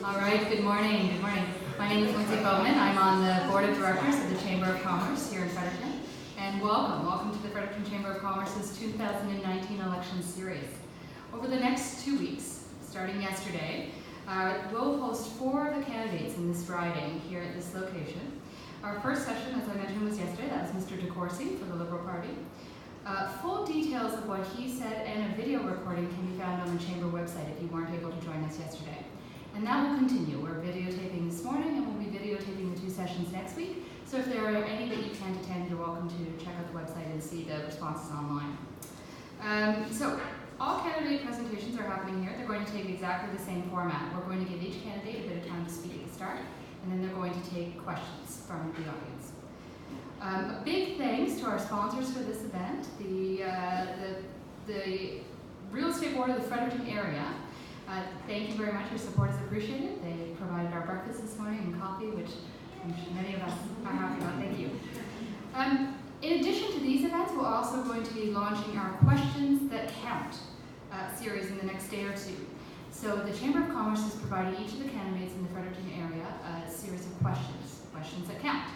All right, good morning. Good morning. My name is Lindsay Bowman. I'm on the Board of Directors of the Chamber of Commerce here in Fredericton. And welcome to the Fredericton Chamber of Commerce's 2019 election series. Over the next 2 weeks, starting yesterday, we'll host 4 of the candidates in this riding here at this location. Our first session, as I mentioned, was yesterday. That was Mr. DeCourcy for the Liberal Party. Full details of what he said and a video recording can be found on the Chamber website if you weren't able to join us yesterday. And that will continue. We're videotaping this morning and we'll be videotaping the 2 sessions next week. So if there are any that you can't attend, you're welcome to check out the website and see the responses online. So all candidate presentations are happening here. They're going to take exactly the same format. We're going to give each candidate a bit of time to speak at the start, and then they're going to take questions from the audience. A big thanks to our sponsors for this event, the Real Estate Board of the Fredericton area. Thank you very much. Your support is appreciated. They provided our breakfast this morning and coffee, which I'm sure many of us are happy about. Thank you. In addition to these events, we're also going to be launching our Questions That Count series in the next day or 2. So the Chamber of Commerce is providing each of the candidates in the Fredericton area a series of questions that count.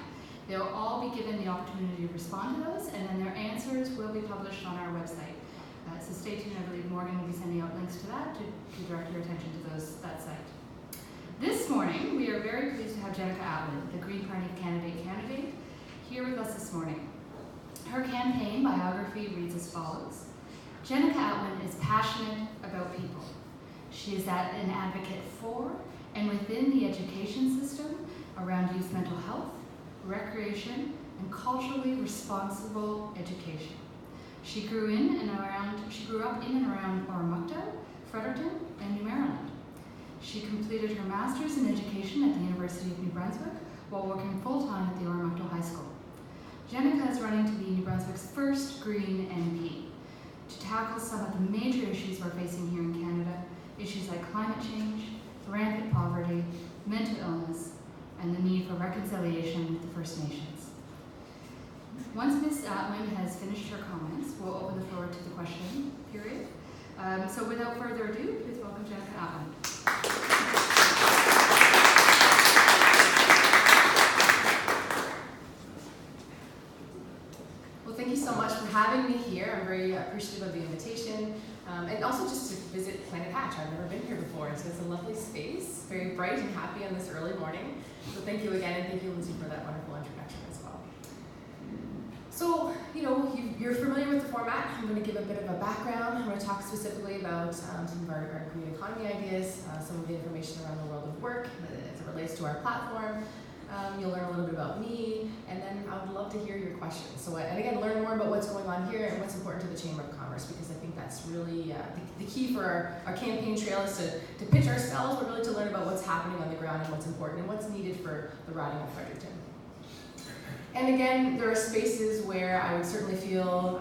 They'll all be given the opportunity to respond to those, and then their answers will be published on our website. So stay tuned. I believe Morgan will be sending out links to that to direct your attention to that site. This morning, we are very pleased to have Jenica Atwin, the Green Party candidate, here with us this morning. Her campaign biography reads as follows. Jenica Atwin is passionate about people. She is an advocate for and within the education system around youth mental health, recreation, and culturally responsible education. She grew up in and around Oromocto, Fredericton, and New Maryland. She completed her master's in education at the University of New Brunswick while working full-time at the Oromocto High School. Jenica is running to be New Brunswick's first Green MP to tackle some of the major issues we're facing here in Canada, issues like climate change, rampant poverty, mental illness, and the need for reconciliation with the First Nations. Once Ms. Atwin has finished her comments, we'll open the floor to the question period. So without further ado, please welcome Jenica Atwin. Well, thank you so much for having me here. I'm very appreciative of the invitation. And also just to visit Planet Hatch. I've never been here before, so it's a lovely space, very bright and happy on this early morning. So thank you again, and thank you, Lindsay, for that wonderful introduction as well. So, you're familiar with the format. I'm going to give a bit of a background. I'm going to talk specifically about some of our green economy ideas, some of the information around the world of work as it relates to our platform. You'll learn a little bit about me, and then I would love to hear your questions. So, and again, learn more about what's going on here and what's important to the Chamber of Commerce, because I think that's really the key for our campaign trail is to pitch ourselves, but really to learn about what's happening on the ground and what's important and what's needed for the riding of Fredericton. And again, there are spaces where I would certainly feel,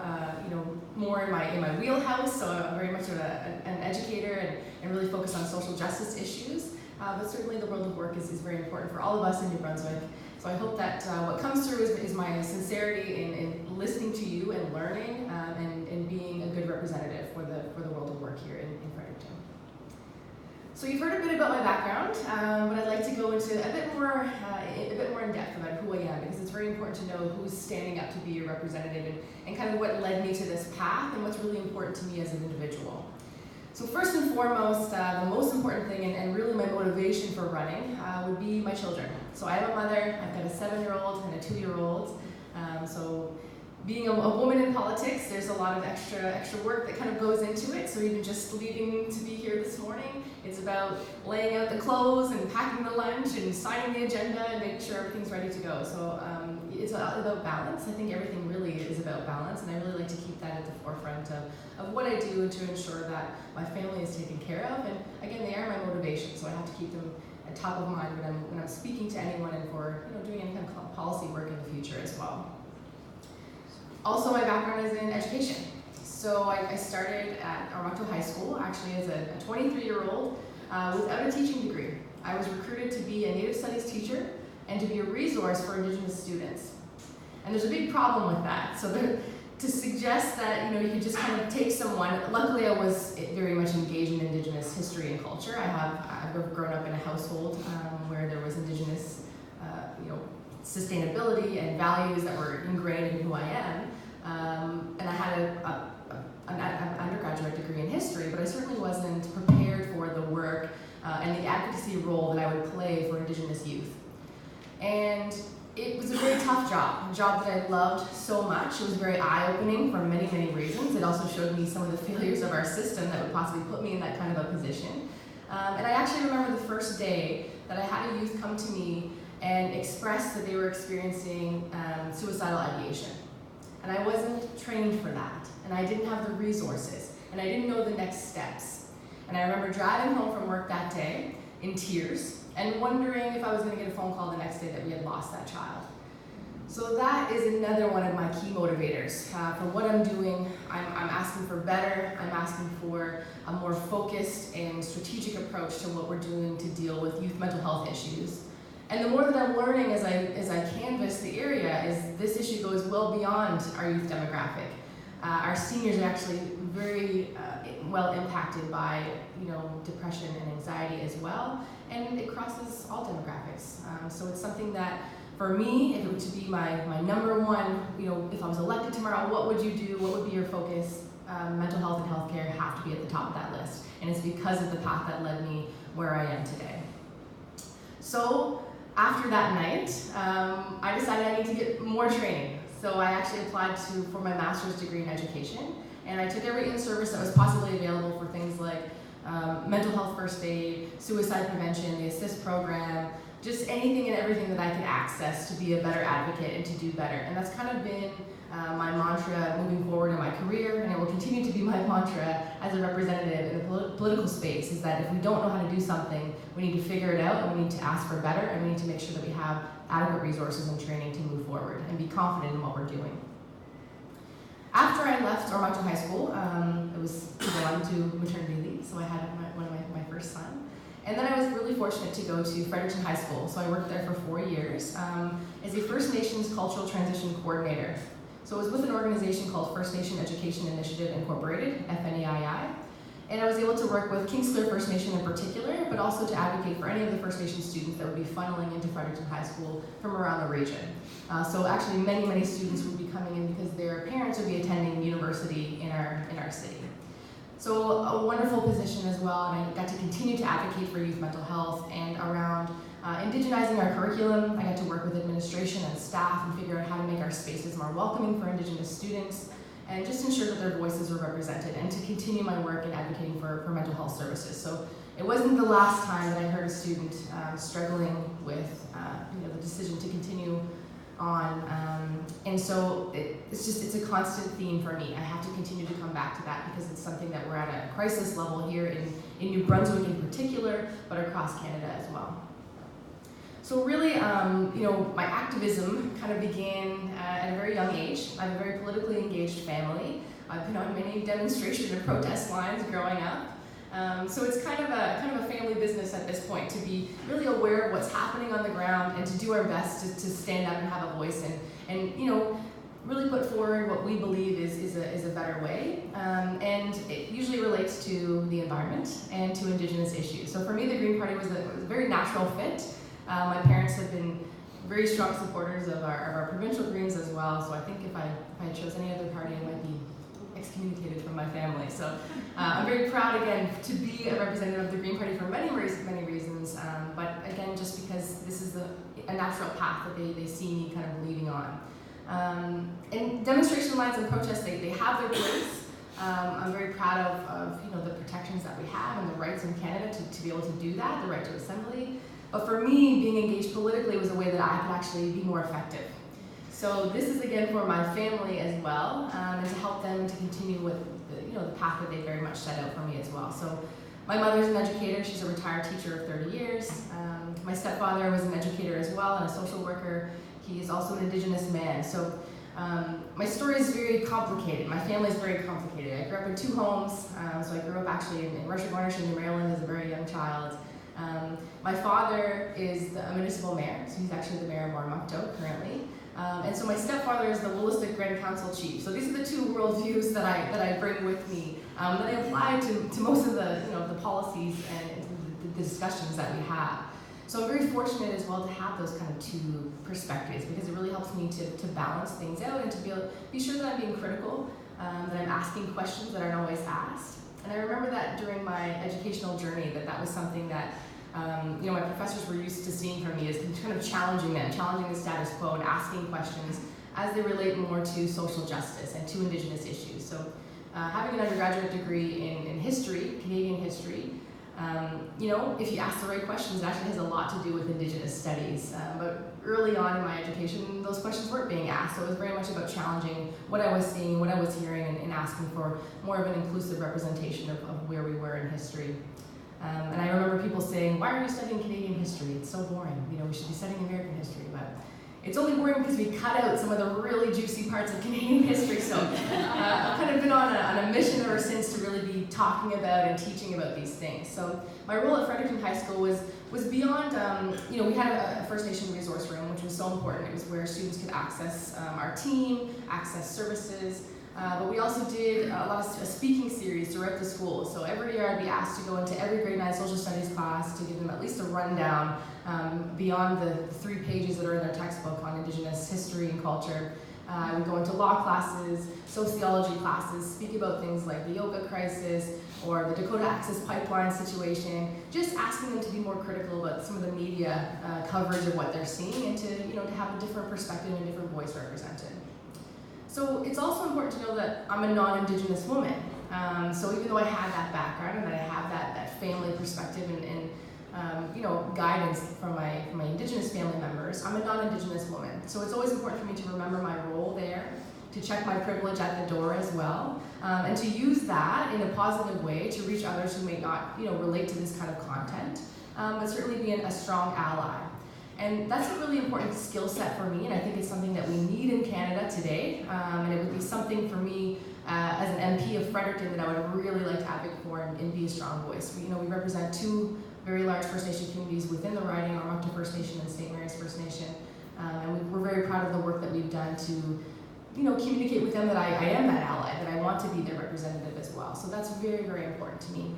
more in my wheelhouse. So I'm very much an educator and really focus on social justice issues. But certainly the world of work is very important for all of us in New Brunswick. So I hope that what comes through is my sincerity in listening to you and learning and being a good representative for the world of work here in Fredericton. So you've heard a bit about my background, but I'd like to go into a bit more in depth about who I am, because it's very important to know who's standing up to be your representative and kind of what led me to this path and what's really important to me as an individual. So first and foremost, the most important thing and really my motivation for running would be my children. So I have a mother, I've got a 7-year-old and a 2-year-old. So being a woman in politics, there's a lot of extra work that kind of goes into it. So even just leaving to be here this morning, it's about laying out the clothes and packing the lunch and signing the agenda and making sure everything's ready to go. So it's about balance. I think everything really is about balance, and I really like to keep that at the forefront of what I do to ensure that my family is taken care of. And again, they are my motivation, so I have to keep them at top of mind when I'm speaking to anyone and for doing any kind of policy work in the future as well. Also, my background is in education. So I started at Oromocto High School, actually as a 23-year-old without a teaching degree. I was recruited to be a Native Studies teacher and to be a resource for Indigenous students. And there's a big problem with that. So to suggest that you could just kind of take someone. Luckily, I was very much engaged in Indigenous history and culture. I've grown up in a household where there was Indigenous, sustainability and values that were ingrained in who I am. And I had an undergraduate degree in history, but I certainly wasn't prepared for the work and the advocacy role that I would play for Indigenous youth. And it was a very tough job, a job that I loved so much. It was very eye-opening for many, many reasons. It also showed me some of the failures of our system that would possibly put me in that kind of a position. And I actually remember the first day that I had a youth come to me and express that they were experiencing suicidal ideation. And I wasn't trained for that, and I didn't have the resources, and I didn't know the next steps. And I remember driving home from work that day in tears and wondering if I was going to get a phone call the next day that we had lost that child. So that is another one of my key motivators. For what I'm doing, I'm asking for better. I'm asking for a more focused and strategic approach to what we're doing to deal with youth mental health issues. And the more that I'm learning as I canvass the area is this issue goes well beyond our youth demographic. Our seniors are actually very well impacted by depression and anxiety as well, and it crosses all demographics. So it's something that, for me, if it were to be my number one, if I was elected tomorrow, what would you do? What would be your focus? Mental health and healthcare have to be at the top of that list, and it's because of the path that led me where I am today. So after that night, I decided I need to get more training. So I actually applied for my master's degree in education, and I took every in-service that was possibly available for things like mental health first aid, suicide prevention, the ASSIST program, just anything and everything that I could access to be a better advocate and to do better. And that's kind of been my mantra moving forward in my career, and it will continue to be my mantra as a representative in the political space, is that if we don't know how to do something, we need to figure it out, and we need to ask for better, and we need to make sure that we have adequate resources and training to move forward and be confident in what we're doing. After I left Ormonto High School, it was going to maternity leave, so I had one of my first son. And then I was really fortunate to go to Fredericton High School, so I worked there for 4 years as a First Nations Cultural Transition Coordinator. So it was with an organization called First Nation Education Initiative Incorporated, FNEII, and I was able to work with Kingsclear First Nation in particular, but also to advocate for any of the First Nation students that would be funneling into Fredericton High School from around the region. So actually many, many students would be coming in because their parents would be attending university in our city. So a wonderful position as well, and I got to continue to advocate for youth mental health and around indigenizing our curriculum. I got to work with administration and staff and figure out how to make our spaces more welcoming for Indigenous students, and just ensure that their voices were represented, and to continue my work in advocating for mental health services. So it wasn't the last time that I heard a student struggling with the decision to continue on, and so it's a constant theme for me. I have to continue to come back to that because it's something that we're at a crisis level here in New Brunswick in particular, but across Canada as well. So really, my activism kind of began at a very young age. I have a very politically engaged family. I've been on many demonstration and protest lines growing up. So it's kind of a family business at this point to be really aware of what's happening on the ground and to do our best to stand up and have a voice and really put forward what we believe is a better way. And it usually relates to the environment and to Indigenous issues. So for me, the Green Party was a very natural fit. My parents have been very strong supporters of our provincial Greens as well, so I think if I chose any other party, I might be excommunicated from my family. So I'm very proud, again, to be a representative of the Green Party for many reasons, but again, just because this is a natural path that they see me kind of leading on. And demonstration lines and protests, they have their place. I'm very proud of the protections that we have and the rights in Canada to be able to do that, the right to assembly. But for me, being engaged politically was a way that I could actually be more effective. So this is again for my family as well, and to help them to continue with the path that they very much set out for me as well. So my mother's an educator; she's a retired teacher of 30 years. My stepfather was an educator as well and a social worker. He is also an Indigenous man. So my story is very complicated. My family is very complicated. I grew up in 2 homes. So I grew up actually in Russia, New Maryland, as a very young child. My father is a municipal mayor, so he's actually the mayor of Ormonto currently. And so my stepfather is the Willistic Grand Council chief. So these are the two worldviews that I bring with me, that I apply to most of the the policies and the discussions that we have. So I'm very fortunate as well to have those kind of two perspectives, because it really helps me to balance things out and to be sure that I'm being critical, that I'm asking questions that aren't always asked. And I remember that during my educational journey, that was something that my professors were used to seeing from me, is kind of challenging the status quo and asking questions as they relate more to social justice and to Indigenous issues. So having an undergraduate degree in history, Canadian history, if you ask the right questions, it actually has a lot to do with Indigenous studies. But early on in my education, those questions weren't being asked, so it was very much about challenging what I was seeing, what I was hearing, and asking for more of an inclusive representation of where we were in history. And I remember people saying, "Why are you studying Canadian history? It's so boring. We should be studying American history." But it's only boring because we cut out some of the really juicy parts of Canadian history. So I've kind of been on a mission ever since to really be talking about and teaching about these things. So my role at Fredericton High School was beyond, we had a First Nation resource room, which was so important. It was where students could access our team, access services. But we also did a lot of speaking series throughout the school. So every year I'd be asked to go into every grade 9 social studies class to give them at least a rundown beyond the 3 pages that are in their textbook on Indigenous history and culture. I would go into law classes, sociology classes, speak about things like the Yoga crisis or the Dakota Access Pipeline situation, just asking them to be more critical about some of the media coverage of what they're seeing, and to have a different perspective and a different voice represented. So it's also important to know that I'm a non-Indigenous woman. So even though I have that background and that I have that family perspective and guidance from my Indigenous family members, I'm a non-Indigenous woman. So it's always important for me to remember my role there, to check my privilege at the door as well, and to use that in a positive way to reach others who may not relate to this kind of content, but certainly be a strong ally. And that's a really important skill set for me, and I think it's something that we need in Canada today, and it would be something for me as an MP of Fredericton that I would really like to advocate for and be a strong voice. We represent 2 very large First Nation communities within the riding, Armagh First Nation and St. Mary's First Nation, and we're very proud of the work that we've done to communicate with them that I am that ally, that I want to be their representative as well. So that's very, very important to me.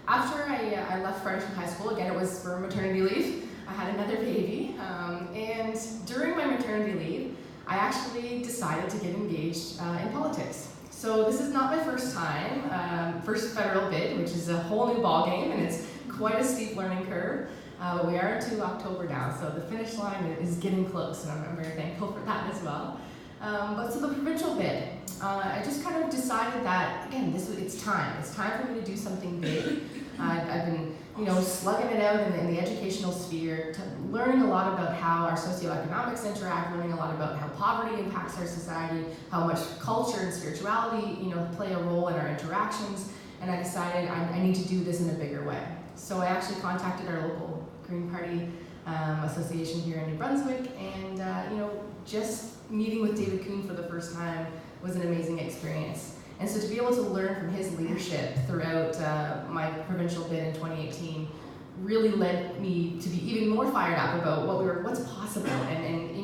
After I left Fredericton High School, again, it was for maternity leave. I had another baby, and during my maternity leave, I actually decided to get engaged in politics. So this is not my first time, first federal bid, which is a whole new ballgame, and it's quite a steep learning curve. But we are into October now, so the finish line is getting close, and I'm very thankful for that as well. But so the provincial bid, I just kind of decided that, again, it's time. It's time for me to do something big. I've been, slugging it out in the educational sphere, learning a lot about how our socioeconomics interact, learning a lot about how poverty impacts our society, how much culture and spirituality, play a role in our interactions. And I decided I need to do this in a bigger way. So I actually contacted our local Green Party association here in New Brunswick, and just meeting with David Kuhn for the first time was an amazing experience. And so to be able to learn from his leadership throughout my provincial bid in 2018 really led me to be even more fired up about what's possible. And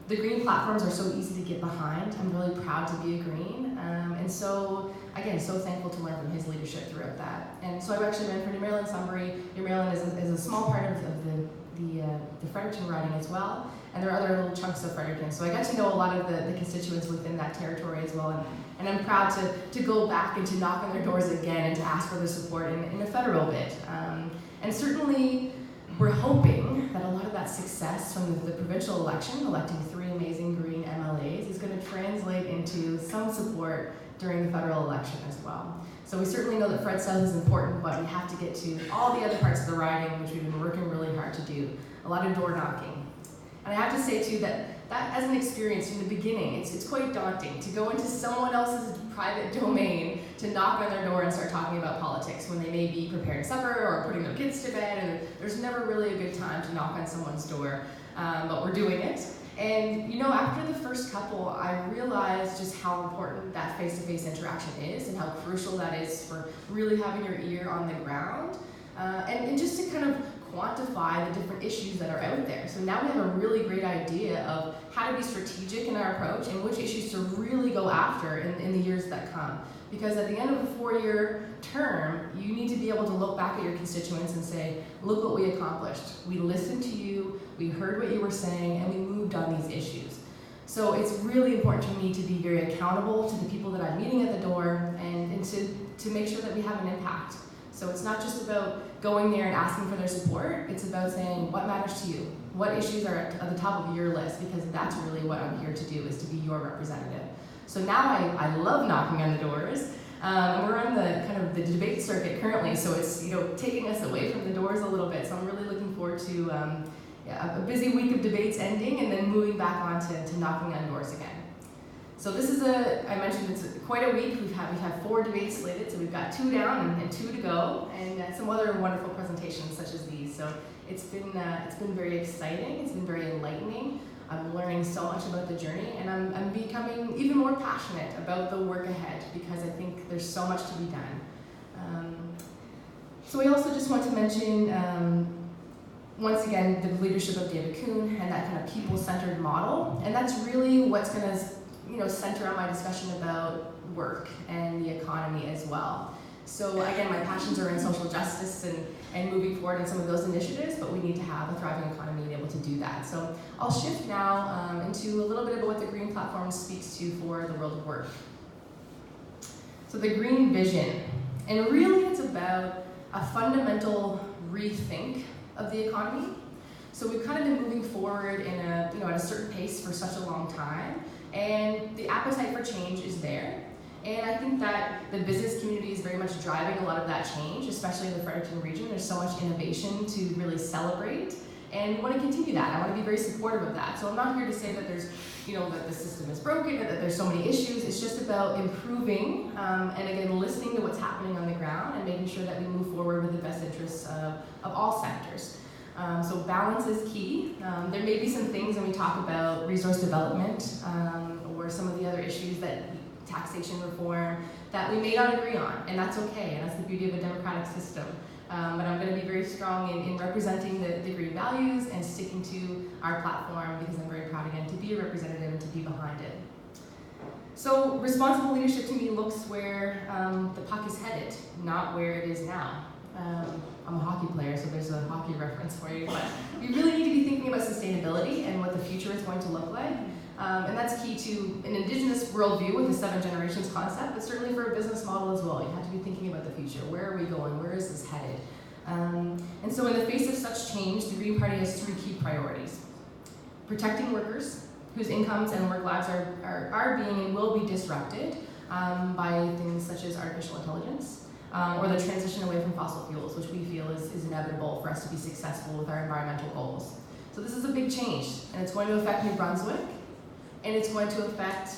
the Green platforms are so easy to get behind. I'm really proud to be a Green. And so, again, so thankful to learn from his leadership throughout that. And so I've actually been for New Maryland Sunbury. New Maryland is a small part of the Fredericton riding as well. And there are other little chunks of Fredericton. So I got to know a lot of the constituents within that territory as well. And I'm proud to go back and to knock on their doors again and to ask for their support in a federal bid. And certainly, we're hoping that a lot of that success from the provincial election, electing 3 amazing Green MLAs, is going to translate into some support during the federal election as well. So we certainly know that Fred South is important, but we have to get to all the other parts of the riding, which we've been working really hard to do. A lot of door knocking. And I have to say too that as an experience from the beginning, it's quite daunting to go into someone else's private domain to knock on their door and start talking about politics when they may be preparing supper or putting their kids to bed, and there's never really a good time to knock on someone's door, but we're doing it. And after the first couple, I realized just how important that face-to-face interaction is and how crucial that is for really having your ear on the ground, and just to kind of quantify the different issues that are out there. So now we have a really great idea of how to be strategic in our approach and which issues to really go after in the years that come. Because at the end of a 4-year term, you need to be able to look back at your constituents and say, look what we accomplished. We listened to you, we heard what you were saying, and we moved on these issues. So it's really important for me to be very accountable to the people that I'm meeting at the door and to make sure that we have an impact. So it's not just about going there and asking for their support, it's about saying what matters to you, what issues are at the top of your list, because that's really what I'm here to do, is to be your representative. So now I love knocking on the doors. We're on the debate circuit currently, so it's taking us away from the doors a little bit. So I'm really looking forward to a busy week of debates ending and then moving back on to knocking on doors again. So this is I mentioned it's quite a week. We have 4 debates slated, so we've got 2 down and 2 to go, and some other wonderful presentations such as these. So it's been very exciting. It's been very enlightening. I'm learning so much about the journey, and I'm becoming even more passionate about the work ahead because I think there's so much to be done. So we also just want to mention, once again, the leadership of David Kuhn and that kind of people-centered model, and that's really what's going to center on my discussion about work and the economy as well. So again, my passions are in social justice and moving forward in some of those initiatives, but we need to have a thriving economy and able to do that. So I'll shift now into a little bit about what the Green Platform speaks to for the world of work. So the Green Vision, and really it's about a fundamental rethink of the economy. So we've kind of been moving forward at a certain pace for such a long time, and the appetite for change is there. And I think that the business community is very much driving a lot of that change, especially in the Fredericton region. There's so much innovation to really celebrate, and we want to continue that. I want to be very supportive of that. So I'm not here to say that there's, that the system is broken, that there's so many issues. It's just about improving, and again, listening to what's happening on the ground and making sure that we move forward with the best interests of all sectors. So balance is key. There may be some things when we talk about resource development or some of the other issues that taxation reform that we may not agree on, and that's okay, and that's the beauty of a democratic system. But I'm going to be very strong in representing the green values and sticking to our platform because I'm very proud, again, to be a representative and to be behind it. So responsible leadership to me looks where the puck is headed, not where it is now. I'm a hockey player, so there's a hockey reference for you, but we really need to be thinking about sustainability and what the future is going to look like. And that's key to an Indigenous worldview with the 7 generations concept, but certainly for a business model as well. You have to be thinking about the future. Where are we going? Where is this headed? And so in the face of such change, the Green Party has 3 key priorities. Protecting workers whose incomes and work lives are being and will be disrupted by things such as artificial intelligence, or the transition away from fossil fuels, which we feel is inevitable for us to be successful with our environmental goals. So this is a big change, and it's going to affect New Brunswick, and it's going to affect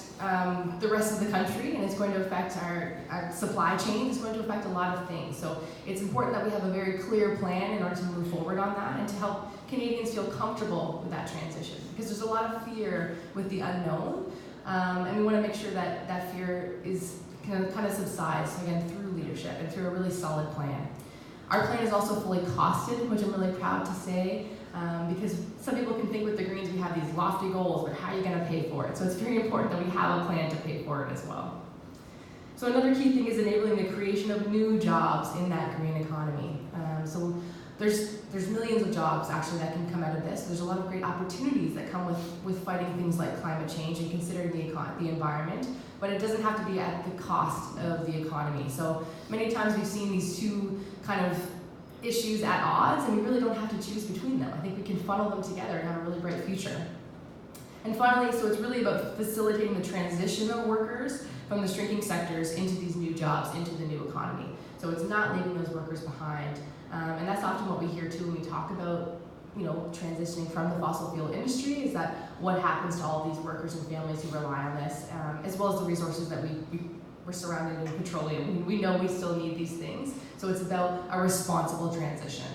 the rest of the country, and it's going to affect our supply chain. It's going to affect a lot of things. So it's important that we have a very clear plan in order to move forward on that and to help Canadians feel comfortable with that transition, because there's a lot of fear with the unknown, and we want to make sure that that fear is kind of subsides, so again, through leadership and through a really solid plan. Our plan is also fully costed, which I'm really proud to say, because some people can think with the Greens we have these lofty goals, but how are you going to pay for it? So it's very important that we have a plan to pay for it as well. So another key thing is enabling the creation of new jobs in that green economy. So there's millions of jobs actually that can come out of this. There's a lot of great opportunities that come with fighting things like climate change and considering the environment, but it doesn't have to be at the cost of the economy. So many times we've seen these 2 kind of issues at odds, and we really don't have to choose between them. I think we can funnel them together and have a really bright future. And finally, so it's really about facilitating the transition of workers from the shrinking sectors into these new jobs, into the new economy. So it's not leaving those workers behind. And that's often what we hear too when we talk about transitioning from the fossil fuel industry, is that what happens to all these workers and families who rely on this, as well as the resources that we're surrounded in petroleum. We know we still need these things, so it's about a responsible transition.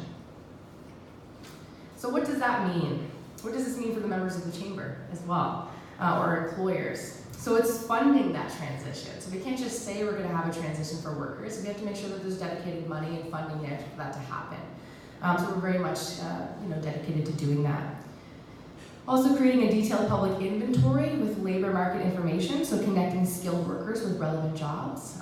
So what does that mean? What does this mean for the members of the chamber as well, or employers? So it's funding that transition. So we can't just say we're going to have a transition for workers. We have to make sure that there's dedicated money and funding there for that to happen. So we're very much dedicated to doing that. Also creating a detailed public inventory with labor market information, so connecting skilled workers with relevant jobs.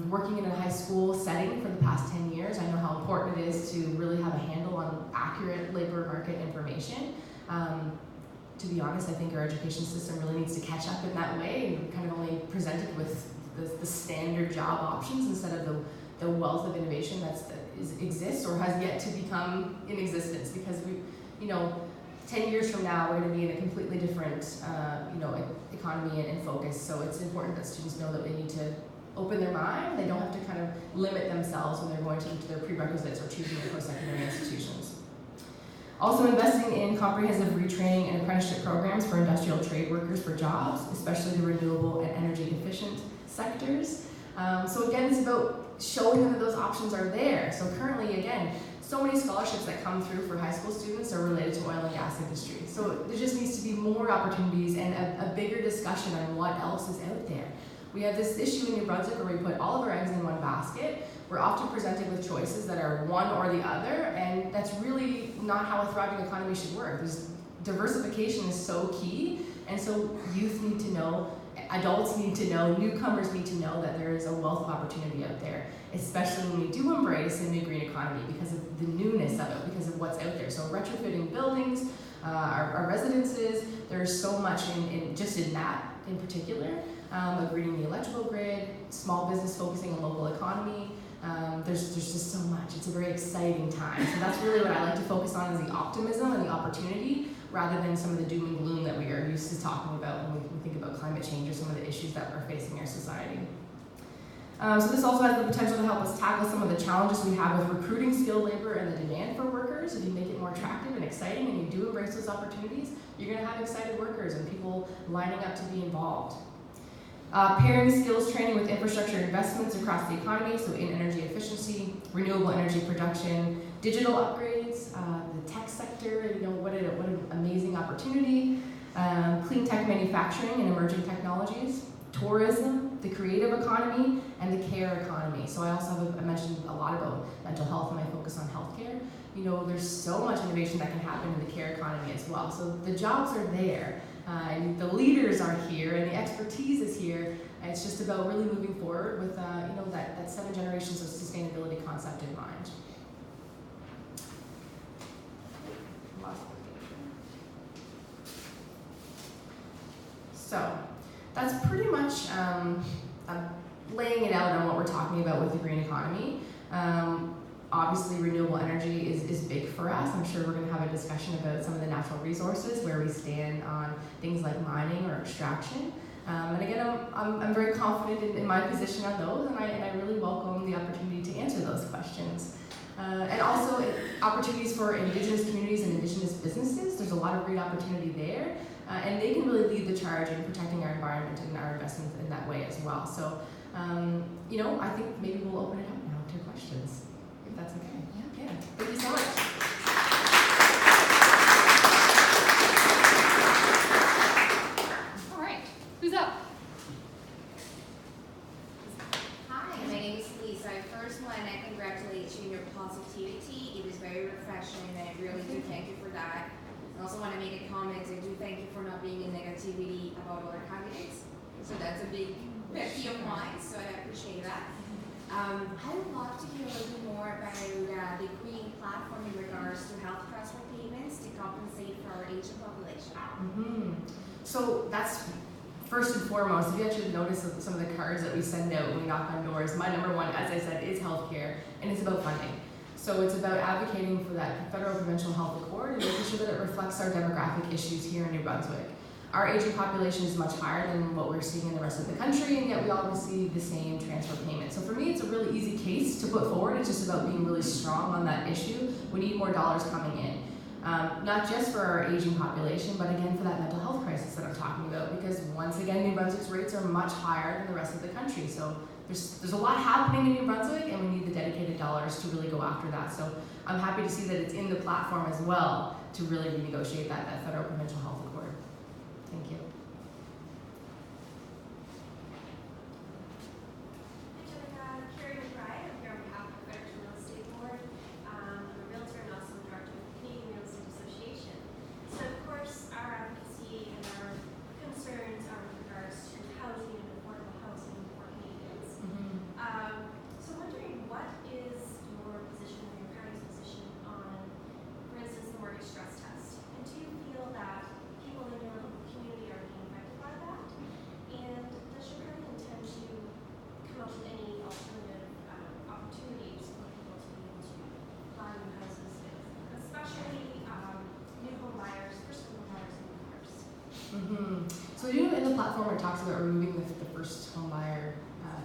Working in a high school setting for the past 10 years, I know how important it is to really have a handle on accurate labor market information. To be honest, I think our education system really needs to catch up in that way and kind of only presented with the standard job options instead of the wealth of innovation that exists or has yet to become in existence, because 10 years from now, we're going to be in a completely different, economy and focus. So it's important that students know that they need to open their mind. They don't have to kind of limit themselves when they're going to their prerequisites or choosing their post-secondary institutions. Also investing in comprehensive retraining and apprenticeship programs for industrial trade workers for jobs, especially the renewable and energy efficient sectors. So again, it's about showing them that those options are there. So currently, again, so many scholarships that come through for high school students are related to oil and gas industry. So there just needs to be more opportunities and a bigger discussion on what else is out there. We have this issue in New Brunswick where we put all of our eggs in one basket. We're often presented with choices that are one or the other, and that's really not how a thriving economy should work. Diversification is so key, and so youth need to know, adults need to know, newcomers need to know that there is a wealth of opportunity out there, especially when we do embrace a new green economy because of the newness of it, because of what's out there. So retrofitting buildings, our residences, there's so much in that in particular, greening the electrical grid, small business focusing on local economy. There's just so much. It's a very exciting time. So that's really what I like to focus on, is the optimism and the opportunity, rather than some of the doom and gloom that we are used to talking about when we think about climate change or some of the issues that are facing our society. So this also has the potential to help us tackle some of the challenges we have with recruiting skilled labor and the demand for workers. If you make it more attractive and exciting and you do embrace those opportunities, you're going to have excited workers and people lining up to be involved. Pairing skills training with infrastructure investments across the economy, so in energy efficiency, renewable energy production, digital upgrades, the tech sector, what an amazing opportunity, clean tech manufacturing and emerging technologies, tourism, the creative economy, and the care economy. So I also I mentioned a lot about mental health and my focus on healthcare. There's so much innovation that can happen in the care economy as well. So the jobs are there. And the leaders are here, and the expertise is here. And it's just about really moving forward with that 7 generations of sustainability concept in mind. So that's pretty much laying it out on what we're talking about with the green economy. Obviously, renewable energy is big for us. I'm sure we're going to have a discussion about some of the natural resources, where we stand on things like mining or extraction. And again, I'm very confident in my position on those, and I really welcome the opportunity to answer those questions. And also opportunities for Indigenous communities and Indigenous businesses. There's a lot of great opportunity there, and they can really lead the charge in protecting our environment and our investments in that way as well. So, I think maybe we'll open it up now to questions. If that's okay. Yeah. Thank you so much. All right. Who's up? Hi, my name is Lisa. I first want to congratulate you on your positivity. It is very refreshing, and I really do thank you for that. I also want to make a comment. I do thank you for not being in negativity about other candidates. So that's a big pet peeve of mine, so I appreciate that. I would love to hear a little bit more about the green platform in regards to health transfer payments to compensate for our aging population. Mm-hmm. So that's first and foremost. If you actually notice some of the cards that we send out when we knock on doors, my number one, as I said, is healthcare, and it's about funding. So it's about advocating for that federal provincial health accord and making sure that it reflects our demographic issues here in New Brunswick. Our aging population is much higher than what we're seeing in the rest of the country, and yet we all receive the same transfer payment. So for me, it's a really easy case to put forward. It's just about being really strong on that issue. We need more dollars coming in, not just for our aging population, but again for that mental health crisis that I'm talking about, because once again, New Brunswick's rates are much higher than the rest of the country. So there's a lot happening in New Brunswick, and we need the dedicated dollars to really go after that. So I'm happy to see that it's in the platform as well to really renegotiate that federal provincial health accord. Thank you. Hi, Jenica. I'm here on behalf of the Fredericton Real Estate Board. I'm a realtor and also platform, it talks about removing the first home buyer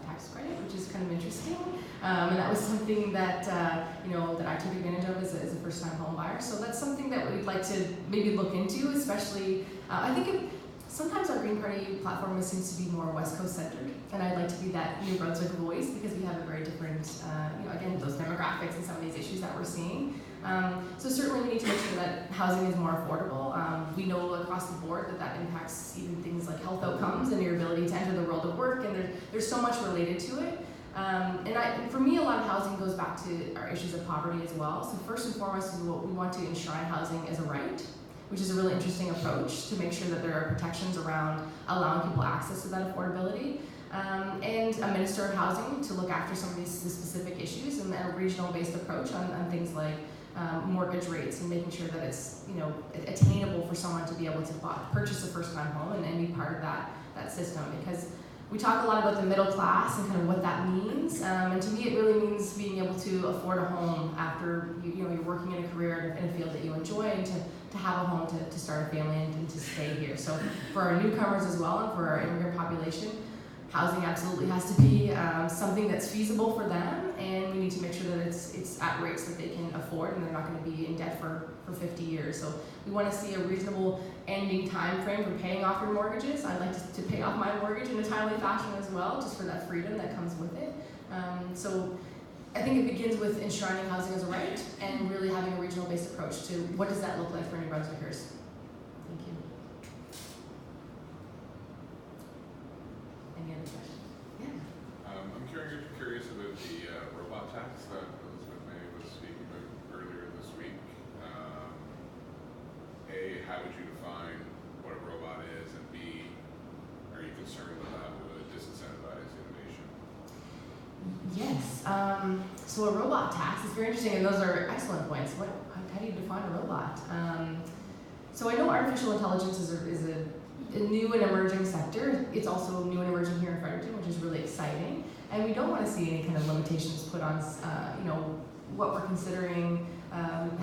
tax credit, which is kind of interesting. And that was something that that I took advantage of as a first-time home buyer. So that's something that we'd like to maybe look into, especially. I think sometimes our Green Party platform seems to be more West Coast centered, and I'd like to be that New Brunswick voice because we have a very different, again, those demographics and some of these issues that we're seeing. So certainly we need to make sure that housing is more affordable. We know across the board that impacts even things like health outcomes and your ability to enter the world of work, and there's so much related to it. And for me, a lot of housing goes back to our issues of poverty as well. So first and foremost is what we want to enshrine housing as a right, which is a really interesting approach to make sure that there are protections around allowing people access to that affordability. And a minister of housing to look after some of these specific issues, and a regional-based approach on things like mortgage rates and making sure that it's attainable for someone to be able to purchase a first-time home and be part of that system. Because we talk a lot about the middle class and kind of what that means, and to me it really means being able to afford a home after you're working in a career in a field that you enjoy, and to have a home to start a family and to stay here. So for our newcomers as well and for our immigrant population, housing absolutely has to be something that's feasible for them, and we need to make sure that it's at rates that they can afford and they're not going to be in debt for 50 years. So we want to see a reasonable ending time frame for paying off your mortgages. I'd like to pay off my mortgage in a timely fashion as well, just for that freedom that comes with it. So I think it begins with enshrining housing as a right and really having a regional-based approach to what does that look like for New Brunswickers. Thank you. Any other questions? Yeah. I'm curious about the robot tax that Elizabeth May was speaking about earlier this week. A, how would you define what a robot is, and B, are you concerned that would disincentivize innovation? Yes. So a robot tax is very interesting, and those are excellent points. How do you define a robot? So I know artificial intelligence is a new and emerging sector. It's also new and emerging here in Fredericton, which is really exciting. And we don't want to see any kind of limitations put on, what we're considering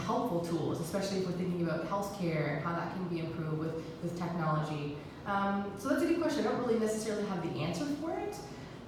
helpful tools, especially if we're thinking about healthcare and how that can be improved with technology. So that's a good question. I don't really necessarily have the answer for it,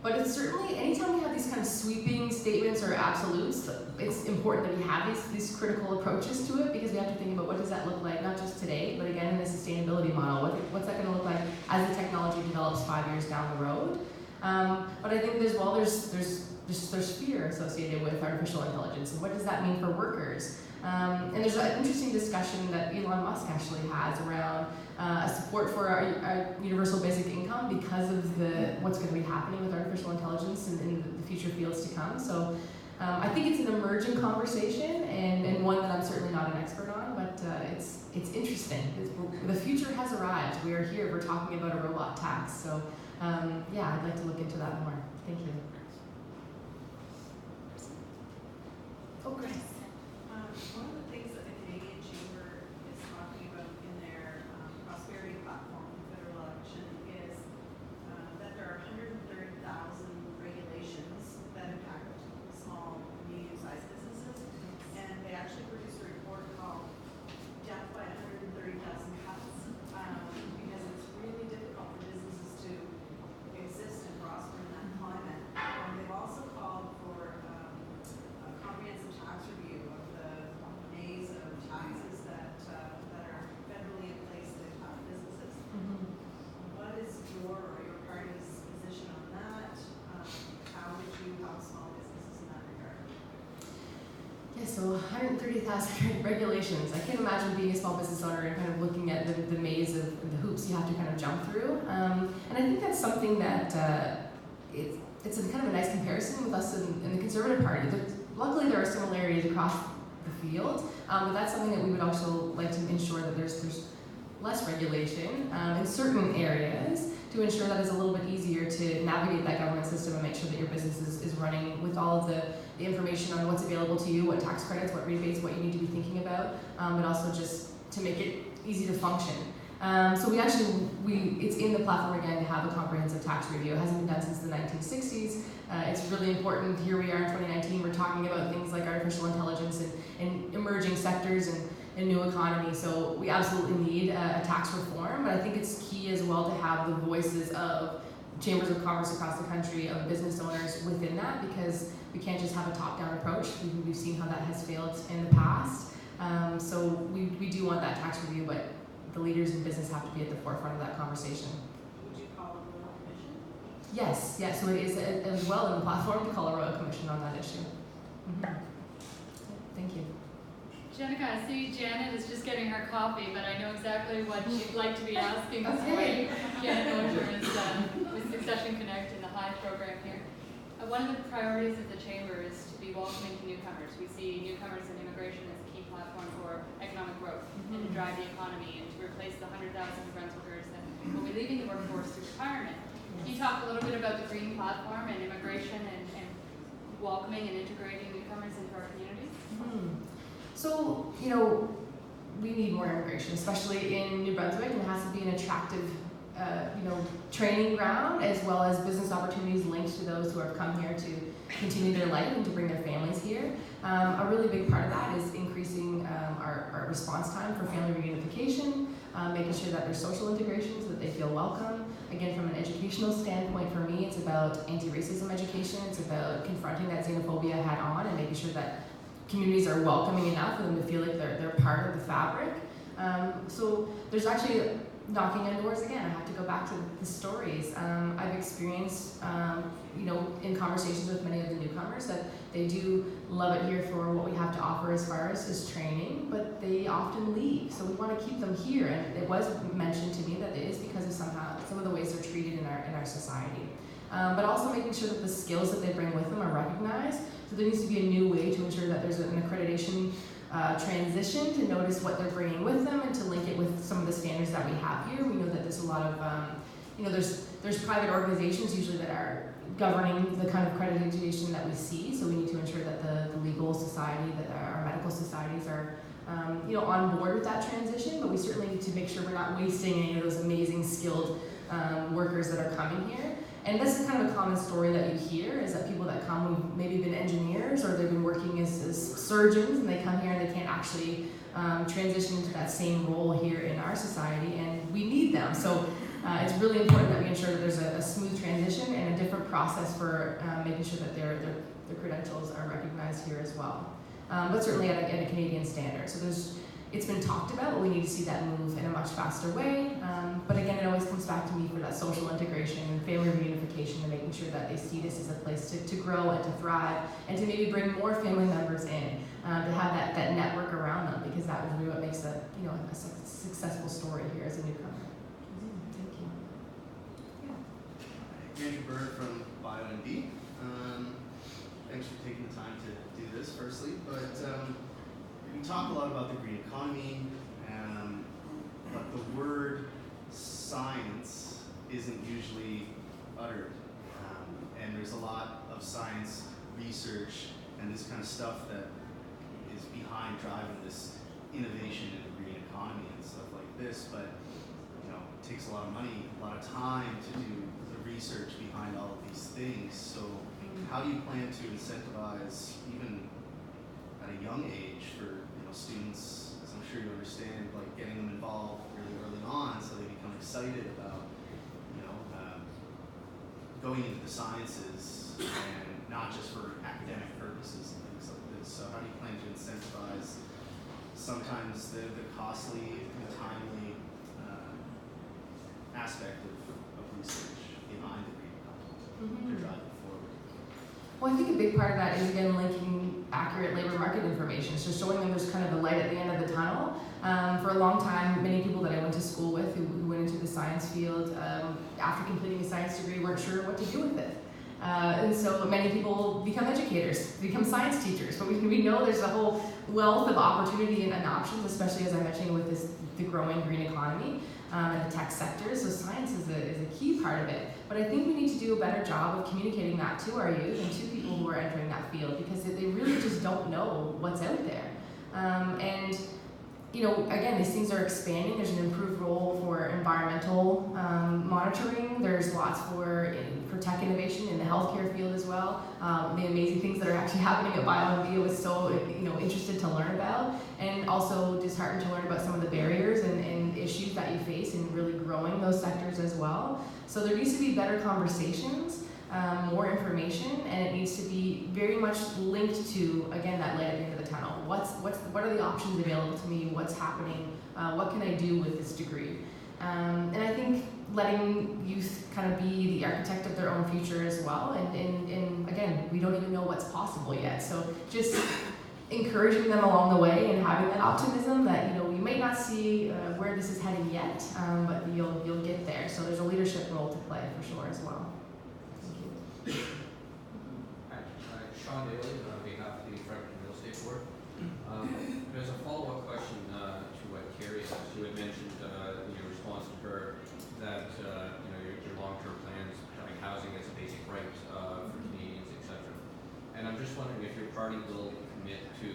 but it's certainly, anytime we have these kind of sweeping statements or absolutes, it's important that we have these critical approaches to it, because we have to think about what does that look like, not just today, but again in the sustainability model. What's that going to look like as the technology develops 5 years down the road? But I think there's fear associated with artificial intelligence, and what does that mean for workers? And there's an interesting discussion that Elon Musk actually has around a support for our universal basic income because of what's going to be happening with artificial intelligence in the future fields to come. So I think it's an emerging conversation, and one that I'm certainly not an expert on, but it's interesting. The future has arrived. We are here. We're talking about a robot tax. So I'd like to look into that more. Thank you. Oh, Grace. One of the things that the Canadian Chamber is talking about in their prosperity platform for federal election is that there are 130,000 regulations that impact small, medium-sized businesses, and they actually produced a report called Death by 130,000 Cuts, because it's really difficult for businesses to exist and prosper in that climate. And they've also called for a comprehensive tax review of the maze of taxes that are federally in place to impact businesses. What is your party's position on that? How would you help small businesses in that regard? Yeah, so 130,000 regulations. I can't imagine being a small business owner and kind of looking at the maze of the hoops you have to kind of jump through. And I think that's something that it's a kind of a nice comparison with us in the Conservative Party. Luckily, there are similarities across the field, but that's something that we would also like to ensure that there's less regulation in certain areas to ensure that it's a little bit easier to navigate that government system and make sure that your business is running with all of the information on what's available to you, what tax credits, what rebates, what you need to be thinking about, but also just to make it easy to function. So it's in the platform again to have a comprehensive tax review. It hasn't been done since the 1960s. It's really important. Here we are in 2019. We're talking about things like artificial intelligence and emerging sectors, a new economy. So we absolutely need a tax reform, but I think it's key as well to have the voices of chambers of commerce across the country, of business owners within that, because we can't just have a top-down approach. We've seen how that has failed in the past. So we do want that tax review, but the leaders in business have to be at the forefront of that conversation. Would you call it a royal commission? Yes, so it is as well in the platform to call a royal commission on that issue. Thank you. Jenica, I see Janet is just getting her coffee, but I know exactly what she'd like to be asking this Okay. morning. Janet Mosher is with Succession Connect in the HIGH program here. One of the priorities of the Chamber is to be welcoming to newcomers. We see newcomers and immigration as a key platform for economic growth and to drive the economy and to replace the 100,000 New Brunswickers that will be leaving the workforce through retirement. Can you talk a little bit about the Green Platform and immigration and welcoming and integrating newcomers into our communities? So, we need more immigration, especially in New Brunswick, and it has to be an attractive, training ground, as well as business opportunities linked to those who have come here to continue their life and to bring their families here. A really big part of that is increasing our response time for family reunification, making sure that there's social integration so that they feel welcome. Again, from an educational standpoint, for me, it's about anti-racism education. It's about confronting that xenophobia head on and making sure that communities are welcoming enough for them to feel like they're part of the fabric. So there's actually knocking on doors again. I have to go back to the stories. I've experienced, in conversations with many of the newcomers that they do love it here for what we have to offer as far as training, but they often leave. So we want to keep them here. And it was mentioned to me that it is because of some of the ways they're treated in our society. But also making sure that the skills that they bring with them are recognized. So there needs to be a new way to ensure that there's an accreditation transition to notice what they're bringing with them and to link it with some of the standards that we have here. We know that there's a lot of, there's private organizations usually that are governing the kind of accreditation that we see. So we need to ensure that the legal society, that our medical societies are, on board with that transition. But we certainly need to make sure we're not wasting any of those amazing skilled workers that are coming here. And this is kind of a common story that you hear, is that people that come who've maybe been engineers or they've been working as surgeons, and they come here and they can't actually transition into that same role here in our society, and we need them. So it's really important that we ensure that there's a smooth transition and a different process for making sure that their credentials are recognized here as well. But certainly at a Canadian standard. So it's been talked about, but we need to see that move in a much faster way. But again, it always comes back to me for that social integration and family reunification and making sure that they see this as a place to grow and to thrive and to maybe bring more family members in, to have that network around them, because that would be what makes a successful story here as a newcomer. Thank you. Andrew Bird from Biography. Thanks for taking the time to do this, firstly. But we talk a lot about the green economy, but the word science isn't usually uttered. And there's a lot of science research and this kind of stuff that is behind driving this innovation in the green economy and stuff like this. But it takes a lot of money, a lot of time to do the research behind all of these things. So how do you plan to incentivize, even at a young age, for students, as I'm sure you understand, like getting them involved really early on so they become excited about going into the sciences and not just for academic purposes and things like this. So how do you plan to incentivize sometimes the costly and timely aspect of research behind the green economy to drive it forward? Well, I think a big part of that is, again, linking accurate labor market information. So showing them there's kind of a light at the end of the tunnel. For a long time, many people that I went to school with who went into the science field, after completing a science degree, weren't sure what to do with it. And so many people become educators, become science teachers. But we know there's a whole wealth of opportunity and options, especially as I mentioned with the growing green economy and the tech sector. So science is a key part of it. But I think we need to do a better job of communicating that to our youth and to people who are entering that field, because they really just don't know what's out there. And again, these things are expanding. There's an improved role for environmental monitoring. There's lots for tech innovation in the healthcare field as well. The amazing things that are actually happening at BioMD, I was so interested to learn about, and also disheartened to learn about some of the barriers and issues that you face in really growing those sectors as well. So there needs to be better conversations, more information, and it needs to be very much linked to, again, that light at the end of the tunnel. What are the options available to me? What's happening? What can I do with this degree? And I think letting youth kind of be the architect of their own future as well. And again, we don't even know what's possible yet. So just encouraging them along the way and having that optimism that you might not see where this is heading yet, but you'll get there. So there's a leadership role to play for sure as well. Thank you. Hi, Sean Daly on behalf of the Fredericton Real Estate Board. There's a follow-up question to what Carrie asked. You had mentioned in your response to her that your long-term plans, having housing as a basic right for Canadians, etc. And I'm just wondering if your party will commit to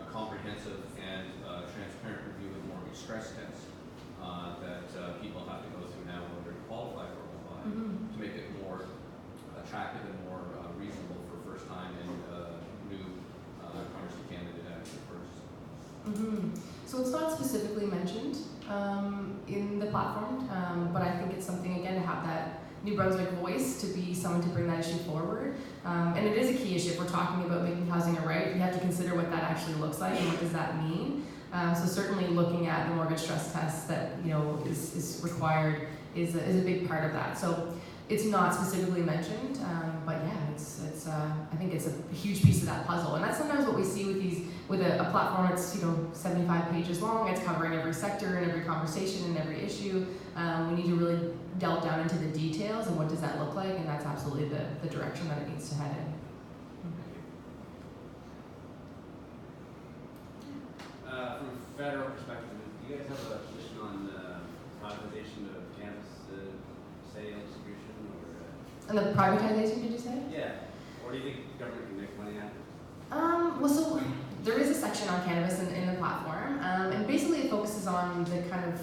a comprehensive and transparent review of mortgage stress tests that people have to go through now in order to qualify for a loan to make it more attractive and more reasonable for first-time and new comers to Canada to actually purchase. So it's not specifically mentioned in the platform, but I think it's something, again, to have that New Brunswick voice, to be someone to bring that issue forward. And it is a key issue. If we're talking about making housing a right, we have to consider what that actually looks like and what does that mean. So certainly looking at the mortgage stress test that is required is a big part of that. So it's not specifically mentioned, but yeah, it's I think it's a huge piece of that puzzle, and that's sometimes what we see with a platform that's 75 pages long. It's covering every sector and every conversation and every issue. We need to really delve down into the details and what does that look like, and that's absolutely the direction that it needs to head in. From a federal perspective, do you guys have a position on privatization of cannabis sale, distribution, or? And the privatization, did you say? Yeah. Or do you think the government can make money at it? Well, so there is a section on cannabis in the platform, and basically it focuses on the kind of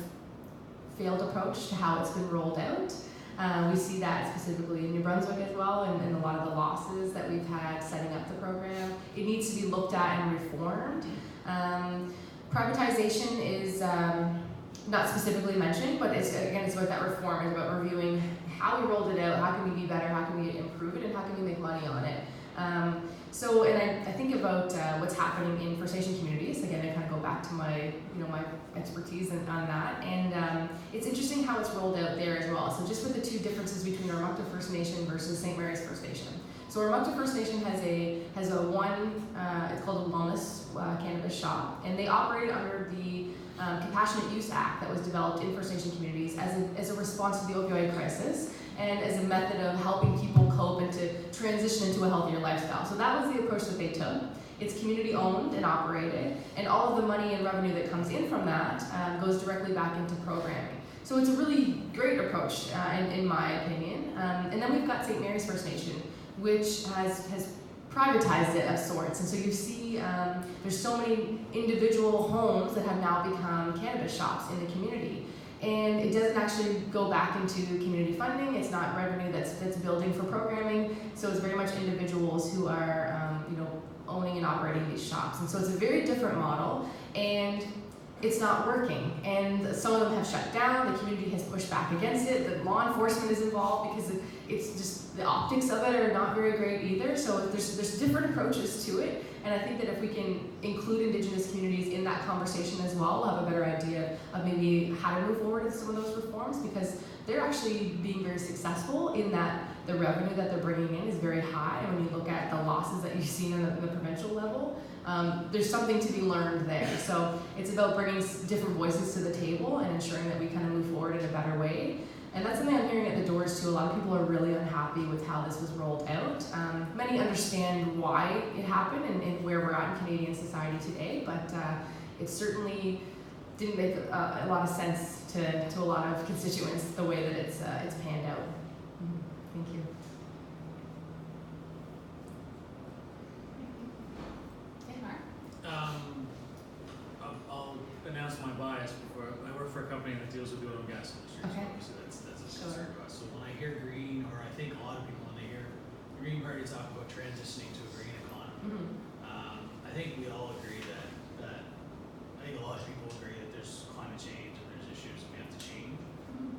failed approach to how it's been rolled out. We see that specifically in New Brunswick as well, and a lot of the losses that we've had setting up the program. It needs to be looked at and reformed. Privatization is not specifically mentioned, but it's about that reform. It's about reviewing how we rolled it out, how can we be better, how can we improve it, and how can we make money on it. And I think about what's happening in First Nation communities. Again, I kind of go back to my my expertise on that, and it's interesting how it's rolled out there as well. So just with the two differences between Ormukta First Nation versus St. Mary's First Nation. So Ormukta First Nation has a one, it's called a wellness cannabis shop, and they operate under the Compassionate Use Act that was developed in First Nation communities as a response to the opioid crisis and as a method of helping people cope and to transition into a healthier lifestyle. So that was the approach that they took. It's community owned and operated, and all of the money and revenue that comes in from that goes directly back into programming. So it's a really great approach in my opinion. And then we've got St. Mary's First Nation, which has privatized it of sorts. And so you see there's so many individual homes that have now become cannabis shops in the community. And it doesn't actually go back into community funding. It's not revenue that's building for programming. So it's very much individuals who are owning and operating these shops. And so it's a very different model, and it's not working. And some of them have shut down. The community has pushed back against it. The law enforcement is involved because it's just the optics of it are not very great either. So there's different approaches to it. And I think that if we can include Indigenous communities in that conversation as well, we'll have a better idea of maybe how to move forward with some of those reforms, because they're actually being very successful in that the revenue that they're bringing in is very high. And when you look at the losses that you've seen in the provincial level, there's something to be learned there. So it's about bringing different voices to the table and ensuring that we kind of move forward in a better way. And that's something I'm hearing at the doors too. A lot of people are really unhappy with how this was rolled out. Many understand why it happened and where we're at in Canadian society today, but it certainly didn't make a lot of sense to a lot of constituents the way that it's panned out. Thank you. Hey, Mark. I'll announce my bias before. I work for a company that deals with the oil and gas industry. Okay. So obviously that's a Sure. concern to us. So when I hear green, or I think a lot of people when they hear the Green Party talk about transitioning to a green economy, I think we all agree that I think a lot of people agree that there's climate change and there's issues we have to change.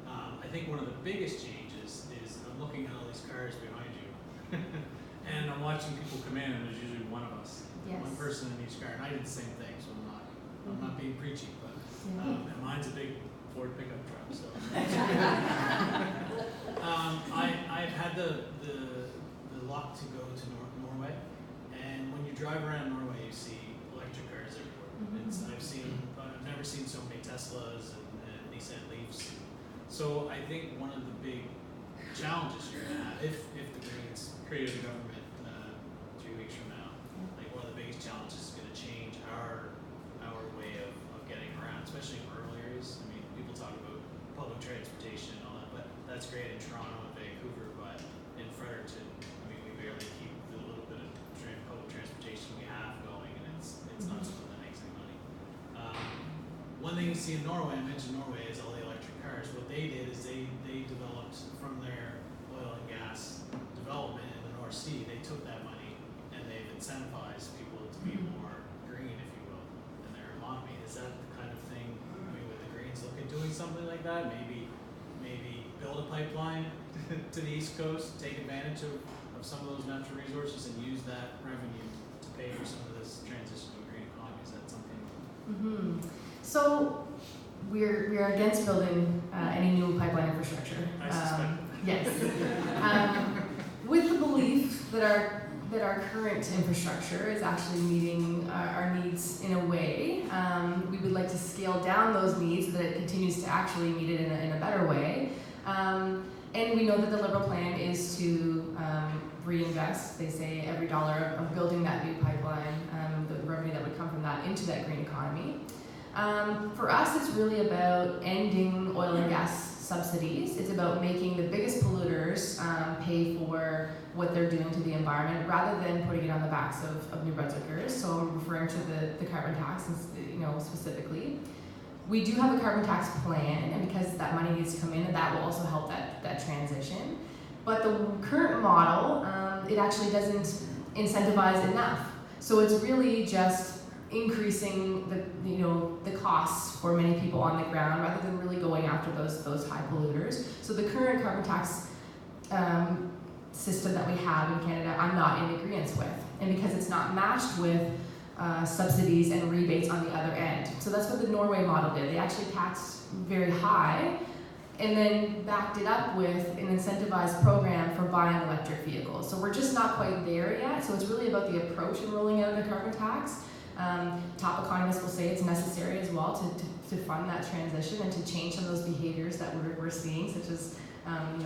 I think one of the biggest changes is I'm looking at all these cars behind you, and I'm watching people come in, and there's usually one of us, Yes. one person in each car, and I did the same thing, so I'm not being preachy, but Yeah. and mine's a big Ford pickup truck, so. I've had the luck to go to Norway, and when you drive around Norway, you see electric cars everywhere. I've never seen so many Teslas and Nissan Leafs. So I think one of the big challenges you're gonna have, if the Greens created a government 3 weeks from now, like one of the biggest challenges is gonna change our way of getting around, especially in rural areas. I mean, people talk about public transportation and all that, but that's great in Toronto and Vancouver, but in Fredericton, I mean, we barely keep the little bit of public transportation we have going, and it's not something that makes any money. One thing you see in Norway, I mentioned Norway, is all the electric cars. What they did is they developed from their oil and gas development in the North Sea, they took that money and they've incentivized people to be more green, if you will, in their economy. Is that the kind of thing, I mean, would the Greens look at doing something like that? Maybe build a pipeline to the East Coast, take advantage of some of those natural resources and use that revenue to pay for some of this transition to a green economy. Is that something? So we're against building any new pipeline infrastructure. I suspect. Yes. With the belief that our current infrastructure is actually meeting our needs in a way, we would like to scale down those needs so that it continues to actually meet it in a better way. And we know that the Liberal plan is to reinvest, they say, every dollar of building that new pipeline, the revenue that would come from that, into that green economy. For us, it's really about ending oil and gas subsidies. It's about making the biggest polluters pay for what they're doing to the environment, rather than putting it on the backs of New Brunswickers. So I'm referring to the carbon tax, specifically. We do have a carbon tax plan, and because that money needs to come in, and that will also help that transition. But the current model, it actually doesn't incentivize enough. So it's really just increasing the costs for many people on the ground, rather than really going after those high polluters. So the current carbon tax system that we have in Canada, I'm not in agreement with, and because it's not matched with subsidies and rebates on the other end. So that's what the Norway model did. They actually taxed very high and then backed it up with an incentivized program for buying electric vehicles. So we're just not quite there yet. So it's really about the approach in rolling out a carbon tax. Top economists will say it's necessary as well to fund that transition and to change some of those behaviors that we're seeing, such as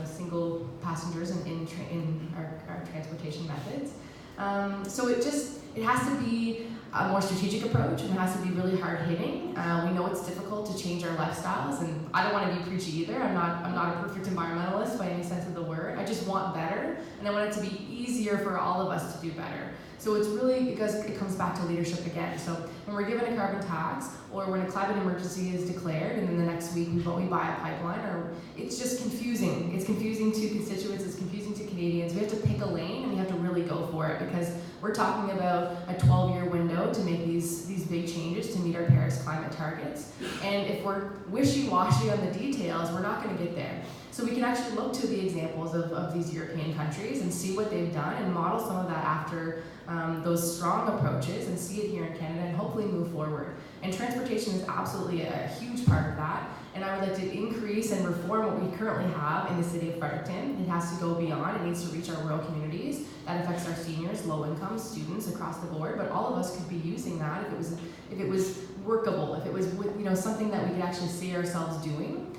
single passengers in our transportation methods. So it has to be a more strategic approach, and it has to be really hard hitting. We know it's difficult to change our lifestyles, and I don't want to be preachy either. I'm not a perfect environmentalist by any sense of the word. I just want better, and I want it to be easier for all of us to do better. So it's really because it comes back to leadership again. So when we're given a carbon tax, or when a climate emergency is declared, and then the next week we buy a pipeline, or it's just confusing. It's confusing to constituents, it's confusing to Canadians. We have to pick a lane, and we have to really go for it, because we're talking about a 12-year window to make these big changes to meet our Paris climate targets. And if we're wishy-washy on the details, we're not going to get there. So we can actually look to the examples of these European countries and see what they've done and model some of that after those strong approaches, and see it here in Canada and hopefully move forward. And transportation is absolutely a huge part of that. And I would like to increase and reform what we currently have in the city of Fredericton. It has to go beyond. It needs to reach our rural communities. That affects our seniors, low-income students across the board. But all of us could be using that if it was workable, if it was something that we could actually see ourselves doing.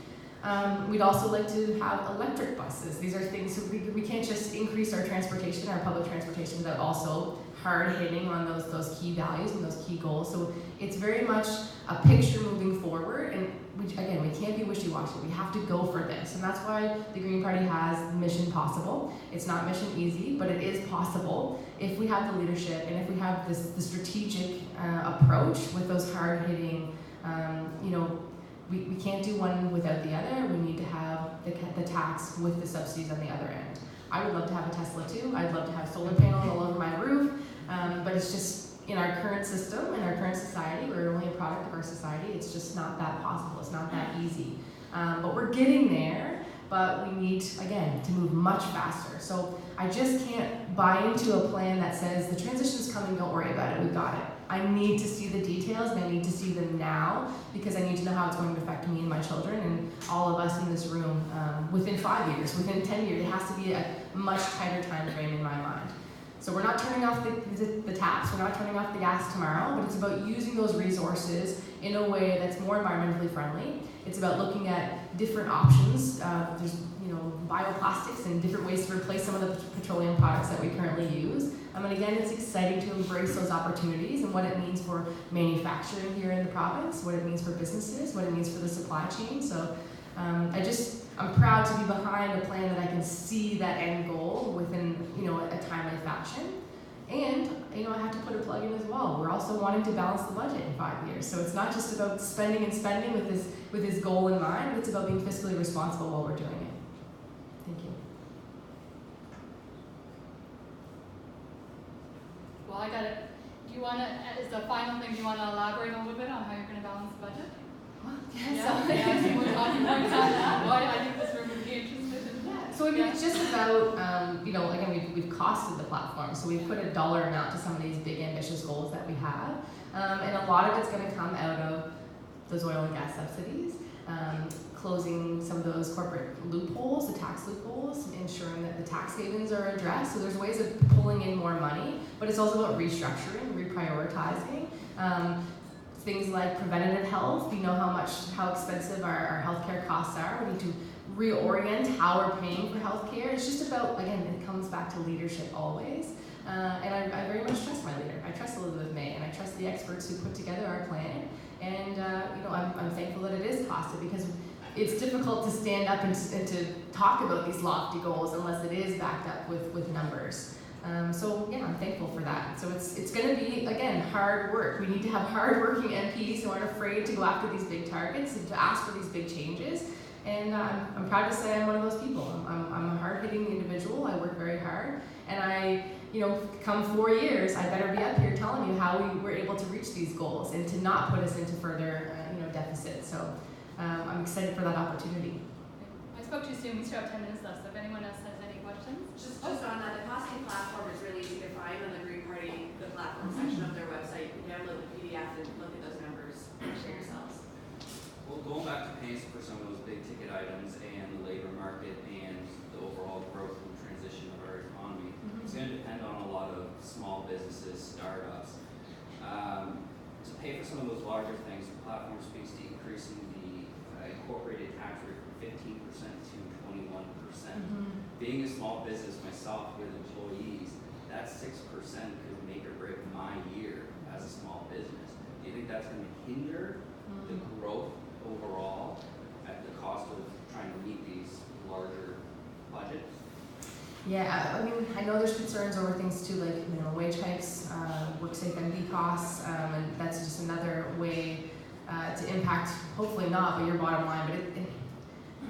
We'd also like to have electric buses. These are things, we can't just increase our transportation, our public transportation, without also hard hitting on those key values and those key goals. So it's very much a picture moving forward, and we can't be wishy-washy. We have to go for this, and that's why the Green Party has Mission Possible. It's not mission easy, but it is possible if we have the leadership and if we have the strategic approach with those hard-hitting You know, we can't do one without the other. We need to have the tax with the subsidies on the other end. I would love to have a Tesla too. I'd love to have solar panels all over my roof, but it's just in our current system, in our current society, we're only a product of our society. It's just not that possible. It's not that easy. But we're getting there, but we need, again, to move much faster. So I just can't buy into a plan that says the transition's coming, don't worry about it, we got it. I need to see the details and I need to see them now because I need to know how it's going to affect me and my children and all of us in this room within 5 years, within 10 years. It has to be a much tighter time frame in my mind. So we're not turning off the taps, we're not turning off the gas tomorrow, but it's about using those resources in a way that's more environmentally friendly. It's about looking at different options. There's bioplastics and different ways to replace some of the petroleum products that we currently use. And again, it's exciting to embrace those opportunities and what it means for manufacturing here in the province, what it means for businesses, what it means for the supply chain. So I'm proud to be behind a plan that I can see that end goal within, a timely fashion. And, I have to put a plug in as well. We're also wanting to balance the budget in 5 years. So it's not just about spending and spending with this goal in mind, but it's about being fiscally responsible while we're doing it. Thank you. Well, I got it. Is the final thing, do you want to elaborate a little bit on how you're going to balance the budget? I think we're talking more about that. Well, I think this room would be interested in that. So it's just about, again, we've costed the platform. So we've put a dollar amount to some of these big ambitious goals that we have. And a lot of it's going to come out of those oil and gas subsidies, closing some of those corporate loopholes, the tax loopholes, ensuring that the tax havens are addressed. So there's ways of pulling in more money, but it's also about restructuring, reprioritizing. Things like preventative health, we know how expensive our healthcare costs are. We need to reorient how we're paying for healthcare. It's just about, again, it comes back to leadership always. And I very much trust my leader. I trust Elizabeth May, and I trust the experts who put together our plan. And I'm thankful that it is costed because it's difficult to stand up and to talk about these lofty goals unless it is backed up with numbers. I'm thankful for that. So it's going to be, again, hard work. We need to have hard-working MPs who aren't afraid to go after these big targets and to ask for these big changes. And I'm proud to say I'm one of those people. I'm a hard-hitting individual. I work very hard. And come 4 years, I better be up here telling you how we were able to reach these goals and to not put us into further, deficits. So I'm excited for that opportunity. I spoke too soon. We still have 10 minutes left. So if anyone else has any questions? Just on that, the costing platform is really easy to find on the Green Party, the platform section of their website. You can download the PDF and look at those numbers for yourselves. Well, going back to paying for some of those big ticket items and the labor market and the overall growth and transition of our economy, it's going to depend on a lot of small businesses, startups. To pay for some of those larger things, the platform speaks to increasing the incorporated tax rate from 15% to 21%. Being a small business myself with employees, that 6% could make or break my year as a small business. Do you think that's going to hinder the growth overall at the cost of trying to meet these larger budgets? Yeah, I know there's concerns over things too, like wage hikes, WorkSafe MD costs, and that's just another way to impact, hopefully not, but your bottom line. But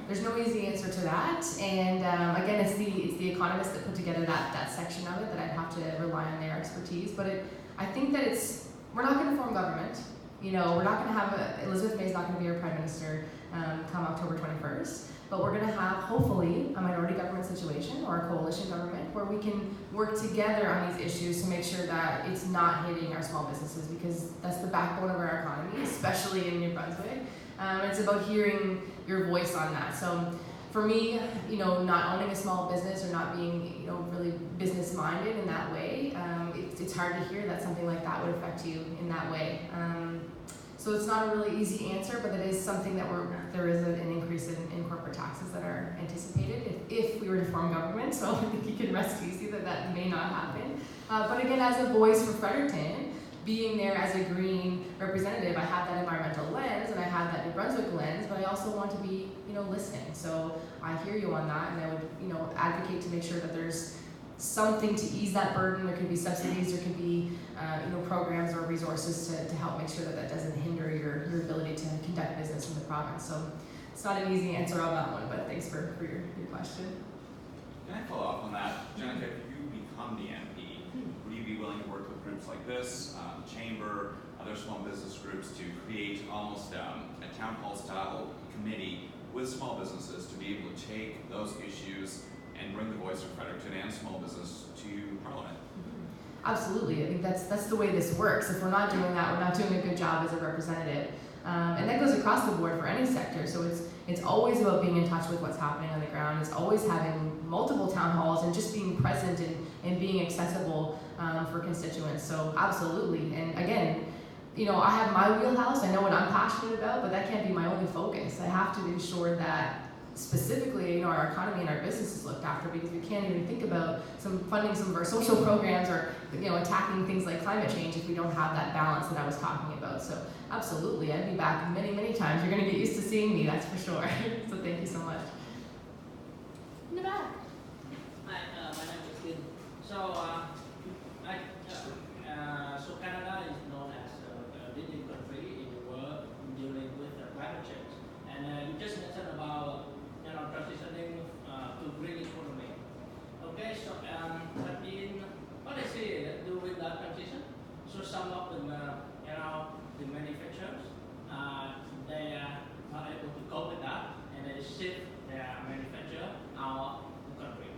there's no easy answer to that. And again, it's the economists that put together that section of it that I'd have to rely on their expertise. But I think that we're not going to form government. We're not going to have Elizabeth May's not going to be our prime minister come October 21st. But we're going to have, hopefully, a minority government situation or a coalition government where we can work together on these issues to make sure that it's not hitting our small businesses, because that's the backbone of our economy, especially in New Brunswick. It's about hearing your voice on that. So for me, not owning a small business or not being, really business-minded in that way, it's hard to hear that something like that would affect you in that way. So it's not a really easy answer, but it is something that there is an increase in corporate taxes that are anticipated if we were to form government. So I think you can rest easy that may not happen. But again, as a voice for Fredericton, being there as a green representative, I have that environmental lens and I have that New Brunswick lens, but I also want to be, listening. So I hear you on that, and I would, advocate to make sure that there's something to ease that burden. There could be subsidies, there could be, programs or resources to help make sure that doesn't hinder your ability province. So it's not an easy answer on that one, but thanks for your question. Can I follow up on that? Jenica, if you become the MP, would you be willing to work with groups like this, the Chamber, other small business groups to create almost a town hall style committee with small businesses to be able to take those issues and bring the voice of Fredericton and small business to Parliament? Absolutely, I think that's the way this works. If we're not doing that, we're not doing a good job as a representative. And that goes across the board for any sector. So it's always about being in touch with what's happening on the ground. It's always having multiple town halls and just being present and being accessible for constituents. So absolutely. And again, you know, I have my wheelhouse. I know what I'm passionate about, but that can't be my only focus. I have to ensure that specifically, you know, our economy and our business is looked after, because we can't even think about funding some of our social programs or, you know, attacking things like climate change if we don't have that balance that I was talking about. So absolutely, I'd be back many, many times. You're going to get used to seeing me, that's for sure. So thank you so much. In the back. Hi, my name is Kim. So, so Canada is known as a leading country in the world dealing with climate change. And you just mentioned about transitioning to green economy. Okay, so but in what I see during that transition, so some of them, the manufacturers, they are not able to cope with that, and they shift their manufacture out of the country.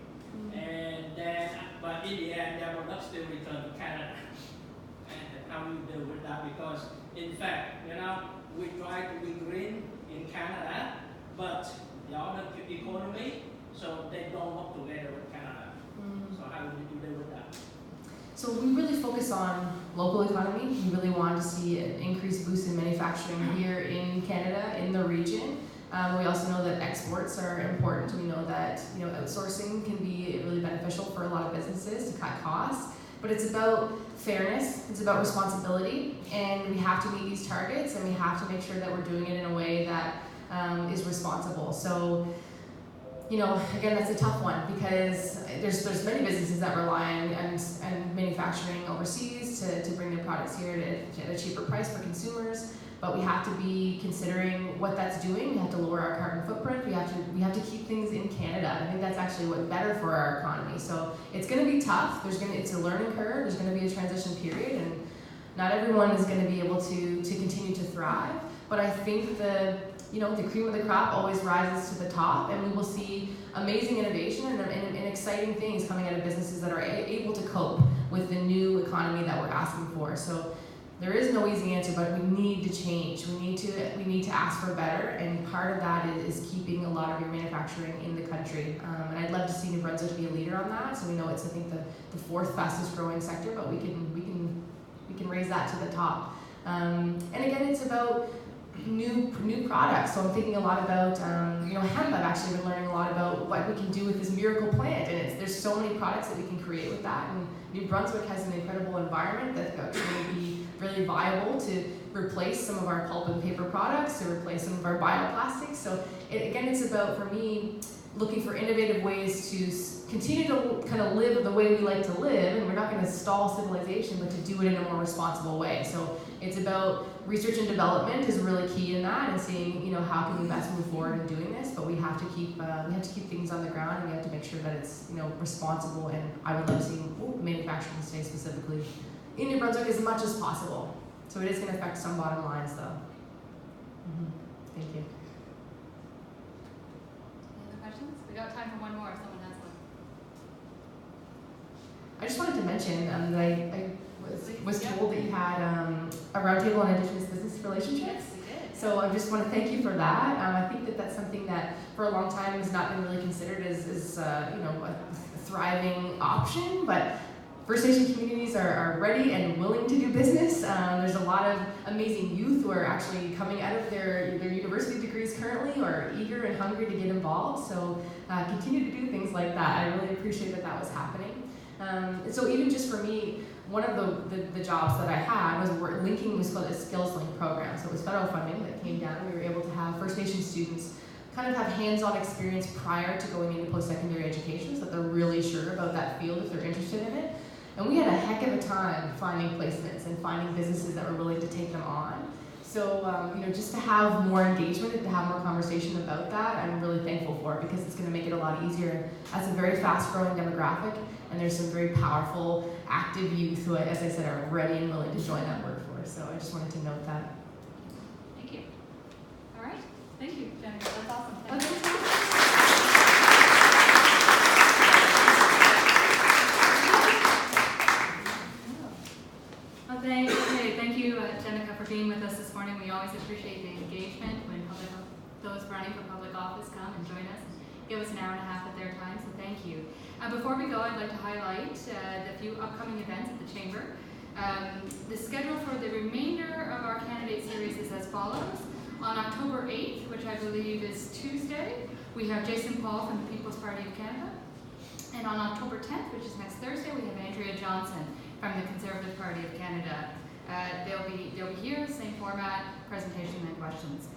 And then, but in the end, their products still return to Canada. And how you deal with that? Because in fact, we try to be green in Canada, but the other economy, so they don't work together with Canada. So how do you deal with that? So we really focus on local economy. We really want to see an increased boost in manufacturing here in Canada, in the region. We also know that exports are important. We know that, you know, outsourcing can be really beneficial for a lot of businesses to cut costs. But it's about fairness, it's about responsibility, and we have to meet these targets, and we have to make sure that we're doing it in a way that is responsible. So, you know, again, that's a tough one, because there's many businesses that rely on and manufacturing overseas to bring their products here at a cheaper price for consumers. But we have to be considering what that's doing. We have to lower our carbon footprint. We have to keep things in Canada. I think that's actually what's better for our economy. So it's going to be tough. It's a learning curve. There's going to be a transition period, and not everyone is going to be able to continue to thrive. But I think the cream of the crop always rises to the top, and we will see amazing innovation and exciting things coming out of businesses that are able to cope with the new economy that we're asking for. So there is no easy answer, but we need to change. We need to ask for better, and part of that is keeping a lot of your manufacturing in the country. And I'd love to see New Brunswick be a leader on that. So we know it's, I think, the fourth fastest growing sector, but we can raise that to the top. And again, it's about new products. So I'm thinking a lot about hemp. I've actually been learning a lot about what we can do with this miracle plant, and there's so many products that we can create with that. And New Brunswick has an incredible environment that's going to be really viable to replace some of our pulp and paper products, to replace some of our bioplastics. So it's about, for me, looking for innovative ways to continue to kind of live the way we like to live, and we're not going to stall civilization, but to do it in a more responsible way. So it's about research and development is really key in that, and seeing how can we best move forward in doing this. But we have to keep things on the ground, and we have to make sure that it's responsible. And I would love to see manufacturing stay specifically in New Brunswick as much as possible. So it is going to affect some bottom lines, though. Thank you. Any other questions? We got time for one more if someone has one. I just wanted to mention that I was told that you had a roundtable on Indigenous business relationships. Yes, we did. So I just want to thank you for that. I think that that's something that for a long time has not been really considered as a thriving option, but First Nation communities are ready and willing to do business. There's a lot of amazing youth who are actually coming out of their university degrees currently, or eager and hungry to get involved. So continue to do things like that. I really appreciate that was happening. And so even just for me, one of the jobs that I had was linking what's called a Skills Link program. So it was federal funding that came down. We were able to have First Nation students kind of have hands-on experience prior to going into post-secondary education, so that they're really sure about that field if they're interested in it. And we had a heck of a time finding placements and finding businesses that were willing to take them on. So, just to have more engagement and to have more conversation about that, I'm really thankful for it because it's going to make it a lot easier. As a very fast-growing demographic, and there's some very powerful, active youth who, as I said, are ready and willing to join that workforce. So I just wanted to note that. Thank you. All right. Thank you, Jenica. That's awesome. Oh, Thank you. Thank you, Jenica, for being with us this morning. We always appreciate the engagement when those running for public office come and join us and give us an hour and a half of their time, so thank you. Before we go, I'd like to highlight the few upcoming events at the Chamber. The schedule for the remainder of our candidate series is as follows. On October 8th, which I believe is Tuesday, we have Jason Paul from the People's Party of Canada. And on October 10th, which is next Thursday, we have Andrea Johnson from the Conservative Party of Canada. They'll be here, same format, presentation and questions.